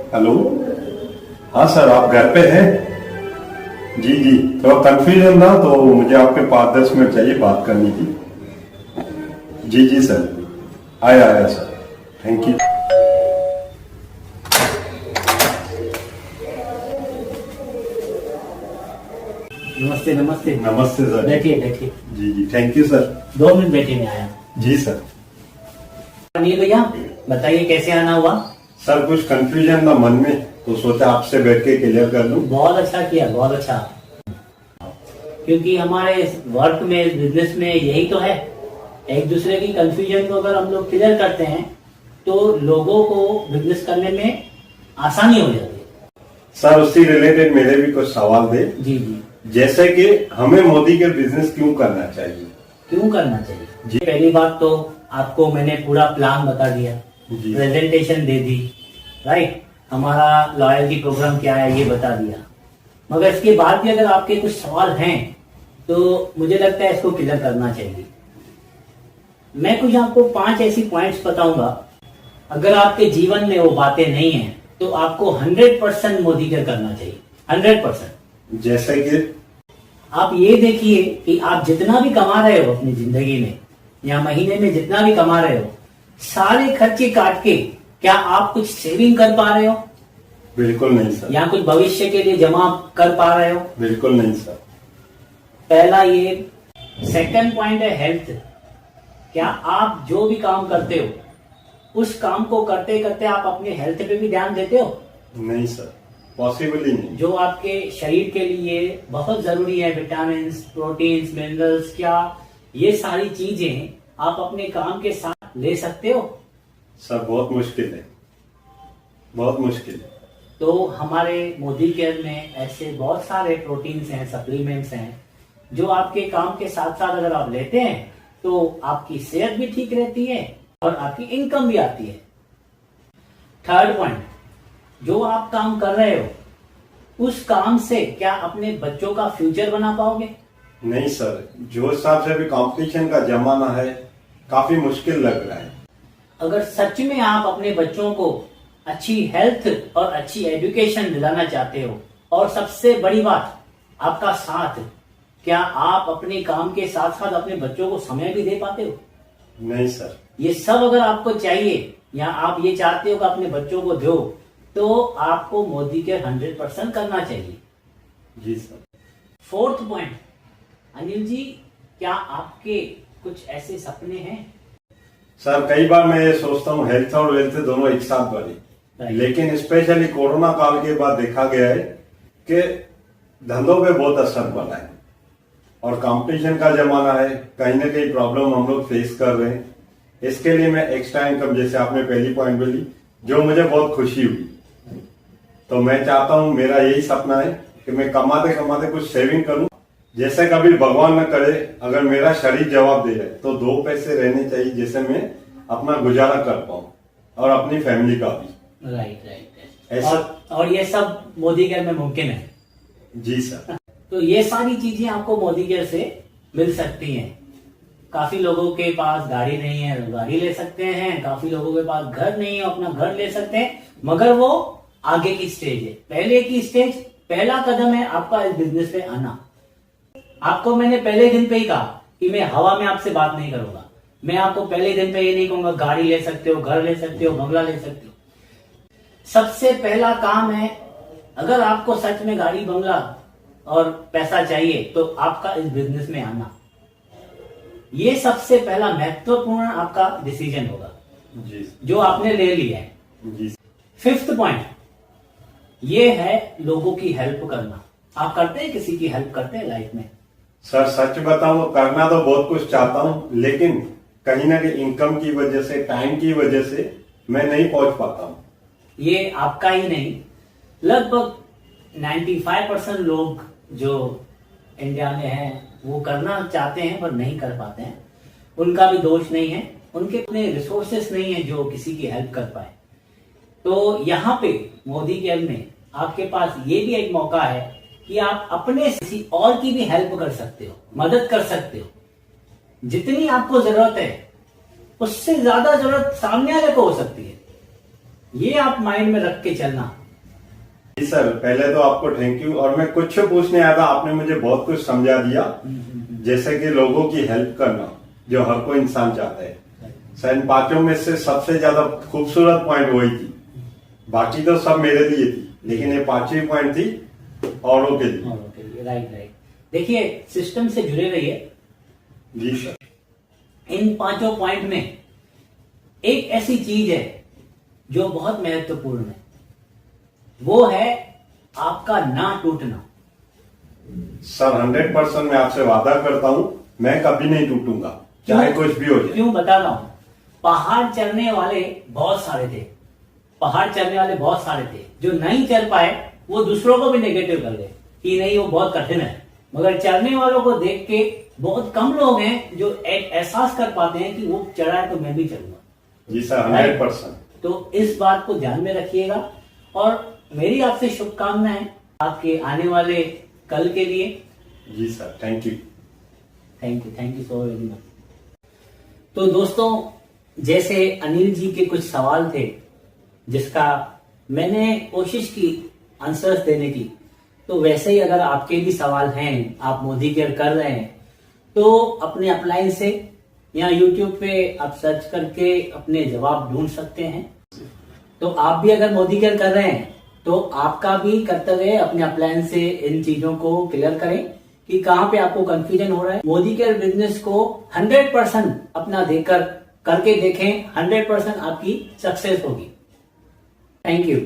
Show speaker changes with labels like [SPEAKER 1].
[SPEAKER 1] Hello. हाँ sir, आप घर पे हैं? जी जी, थोड़ा कंफ्यूजन था तो मुझे आपके 5-10 मिनट चाहिए बात करनी थी। जी जी सर, आया आया सर, थैंक यू।
[SPEAKER 2] नमस्ते नमस्ते।
[SPEAKER 1] नमस्ते सर।
[SPEAKER 2] बैठिए बैठिए।
[SPEAKER 1] जी जी, थैंक यू सर।
[SPEAKER 2] 2 मिनट बैठे, मैं आया।
[SPEAKER 1] जी सर।
[SPEAKER 2] अनिल भैया, बताइए कैसे आना हुआ?
[SPEAKER 1] सर कुछ कंफ्यूजन था मन में, तो सोचा आपसे बैठ के क्लियर कर लूं।
[SPEAKER 2] बहुत अच्छा किया, बहुत अच्छा। क्योंकि हमारे वर्क में, बिजनेस में यही तो है, एक दूसरे की कंफ्यूजन को अगर हम लोग क्लियर करते हैं तो लोगों को बिजनेस करने में आसानी हो जाती है।
[SPEAKER 1] सर उससे रिलेटेड मेरे भी कुछ सवाल थे।
[SPEAKER 2] जी जी।
[SPEAKER 1] जैसे कि हमें मोदी के बिजनेस क्यों करना चाहिए?
[SPEAKER 2] क्यों करना चाहिए
[SPEAKER 1] जी।
[SPEAKER 2] पहली बात तो आपको मैंने पूरा प्लान बता दिया,
[SPEAKER 1] जी।
[SPEAKER 2] प्रेजेंटेशन दे दी, राइट। हमारा लॉयल्टी प्रोग्राम क्या है ये बता दिया। मगर इसके बाद भी अगर आपके कुछ सवाल हैं तो मुझे लगता है इसको क्लियर करना चाहिए। मैं कुछ आपको 5 ऐसी पॉइंट्स बताऊंगा, अगर आपके जीवन में वो बातें नहीं है तो आपको 100% मोदी केयर करना चाहिए, 100%।
[SPEAKER 1] जैसे कि
[SPEAKER 2] आप ये देखिए कि आप जितना भी कमा रहे हो अपनी जिंदगी में या महीने में जितना भी कमा रहे हो, सारे खर्चे काट के क्या आप कुछ सेविंग कर पा रहे हो?
[SPEAKER 1] बिल्कुल नहीं सर।
[SPEAKER 2] या कुछ भविष्य के लिए जमा कर पा रहे हो?
[SPEAKER 1] बिल्कुल नहीं सर।
[SPEAKER 2] पहला ये। सेकंड पॉइंट है हेल्थ। क्या आप जो भी काम करते हो उस काम को करते करते आप अपने हेल्थ पे भी ध्यान देते हो?
[SPEAKER 1] नहीं सर, पॉसिबल ही नहीं।
[SPEAKER 2] जो आपके शरीर के लिए बहुत जरूरी है, विटामिन, प्रोटीन्स, मिनरल्स, क्या ये सारी चीजें आप अपने काम के साथ ले सकते हो?
[SPEAKER 1] सर बहुत मुश्किल है, बहुत मुश्किल है।
[SPEAKER 2] तो हमारे मोदी केयर में ऐसे बहुत सारे प्रोटीन्स हैं, सप्लीमेंट्स हैं, जो आपके काम के साथ साथ अगर आप लेते हैं तो आपकी सेहत भी ठीक रहती है और आपकी इनकम भी आती है। थर्ड पॉइंट, जो आप काम कर रहे हो उस काम से क्या अपने बच्चों का फ्यूचर बना पाओगे?
[SPEAKER 1] नहीं सर, जो हिसाब से अभी कंपटीशन का जमाना है काफी मुश्किल लग रहा है।
[SPEAKER 2] अगर सच में आप अपने बच्चों को अच्छी हेल्थ और अच्छी एजुकेशन दिलाना चाहते हो, और सबसे बड़ी बात आपका साथ, क्या आप अपने काम के साथ साथ अपने बच्चों को समय भी दे पाते हो?
[SPEAKER 1] नहीं सर।
[SPEAKER 2] ये सब अगर आपको चाहिए या आप ये चाहते हो कि अपने बच्चों को दो, तो आपको मोदी के 100% करना चाहिए।
[SPEAKER 1] जी sir.
[SPEAKER 2] Fourth point, Anil ji, क्या आपके कुछ ऐसे सपने हैं?
[SPEAKER 1] सर कई बार मैं ये सोचता हूँ हेल्थ और वेल्थ दोनों एक साथ बढ़े, लेकिन स्पेशली कोरोना काल के बाद देखा गया है कि धंधों पे बहुत असर पड़ा है और कंपटीशन का जमाना है, कहीं ना कहीं प्रॉब्लम हम लोग फेस कर रहे हैं। इसके लिए मैं एक्स्ट्रा इनकम, जैसे आपने पहली पॉइंट बोली, जो मुझे बहुत खुशी हुई, तो मैं चाहता हूँ, मेरा यही सपना है कि मैं कमाते कमाते कुछ सेविंग करूं। जैसे कभी भगवान न करे अगर मेरा शरीर जवाब दे रहे तो 2 पैसे रहने चाहिए जिससे मैं अपना गुजारा कर पाऊं और अपनी फैमिली का भी।
[SPEAKER 2] Right right.
[SPEAKER 1] ऐसा
[SPEAKER 2] और ये सब मोदी केयर में मुमकिन है।
[SPEAKER 1] जी सर।
[SPEAKER 2] तो ये सारी चीजें आपको मोदी केयर से मिल सकती हैं। काफी लोगों के पास गाड़ी नहीं है, गाड़ी ले सकते हैं। काफी लोगों के पास घर नहीं है, अपना घर ले सकते हैं। मगर वो आगे की स्टेज है, पहले की स्टेज, पहला कदम है आपका इस बिजनेस पे आना। आपको मैंने पहले दिन पे ही कहा कि मैं हवा में आपसे बात नहीं करूंगा। मैं आपको पहले दिन पे ये नहीं कहूंगा गाड़ी ले सकते हो, घर ले सकते हो, बंगला ले सकते हो। सबसे पहला काम है, अगर आपको सच में गाड़ी, बंगला और पैसा चाहिए तो आपका इस बिजनेस में आना, ये सबसे पहला महत्वपूर्ण आपका डिसीजन होगा
[SPEAKER 1] जी
[SPEAKER 2] जो आपने ले लिया है।
[SPEAKER 1] जी।
[SPEAKER 2] फिफ्थ पॉइंट ये है लोगों की हेल्प करना। आप करते हैं, किसी की हेल्प करते हैं लाइफ में?
[SPEAKER 1] सर सच बताऊं, करना तो बहुत कुछ चाहता हूं, लेकिन कहीं ना कहीं इनकम की वजह से, टाइम की वजह से मैं नहीं पहुंच पाता हूं।
[SPEAKER 2] ये आपका ही नहीं, लगभग 95% लोग जो इंडिया में हैं वो करना चाहते हैं पर नहीं कर पाते हैं। उनका भी दोष नहीं है, उनके अपने रिसोर्सेस नहीं है जो किसी की हेल्प कर पाए। तो यहाँ पे मोदी केयर में आपके पास ये भी एक मौका है कि आप अपने किसी और की भी हेल्प कर सकते हो, मदद कर सकते हो। जितनी आपको जरूरत है उससे ज्यादा जरूरत सामने वाले को हो सकती है। ये आप माइंड में रख के चलना।
[SPEAKER 1] जी सर, पहले तो आपको थैंक यू। और मैं कुछ पूछने आया था, आपने मुझे बहुत कुछ समझा दिया। जैसे कि लोगों की हेल्प करना, जो हर कोई इंसान चाहता है। सर, इन पांचों में से सबसे ज्यादा खूबसूरत पॉइंट वही थी। बाकी तो सब मेरे लिए थी, लेकिन ये पांचवी पॉइंट थी औरों के लिए।
[SPEAKER 2] Right right. देखिए, सिस्टम से जुड़े रहिए।
[SPEAKER 1] जी सर।
[SPEAKER 2] इन पांचों पॉइंट में एक ऐसी चीज है जो बहुत महत्वपूर्ण है, वो है आपका ना टूटना।
[SPEAKER 1] सर 100% मैं आपसे वादा करता हूं, मैं कभी नहीं टूटूंगा, चाहे कुछ भी हो जाए।
[SPEAKER 2] क्यों बता रहा हूं? पहाड़ चढ़ने वाले बहुत सारे थे, पहाड़ चढ़ने वाले बहुत सारे थे। जो नहीं चढ़ पाए वो दूसरों को भी नेगेटिव कर गए कि नहीं वो बहुत कठिन है। मगर चढ़ने वालों को देख के बहुत कम लोग हैं जो एहसास कर पाते हैं कि वो चढ़ा है तो मैं भी चढ़ूंगा।
[SPEAKER 1] जी सर, 100%।
[SPEAKER 2] तो इस बात को ध्यान में रखिएगा और मेरी आपसे शुभकामनाएं आपके आने वाले कल के लिए।
[SPEAKER 1] जी sir, thank you.
[SPEAKER 2] Thank you so very much. तो दोस्तों, जैसे अनिल जी के कुछ सवाल थे जिसका मैंने कोशिश की आंसर्स देने की, तो वैसे ही अगर आपके भी सवाल हैं, आप मोदी केयर कर रहे हैं, तो अपने अपलाइन से या यूट्यूब पे आप सर्च करके अपने जवाब ढूंढ सकते हैं। तो आप भी अगर मोदी केयर कर रहे हैं तो आपका भी कर्तव्य है अपने अपलाइन से इन चीजों को क्लियर करें कि कहाँ पे आपको कंफ्यूजन हो रहा है। मोदी केयर बिजनेस को 100% अपना देकर करके देखें, 100% आपकी सक्सेस होगी। Thank you.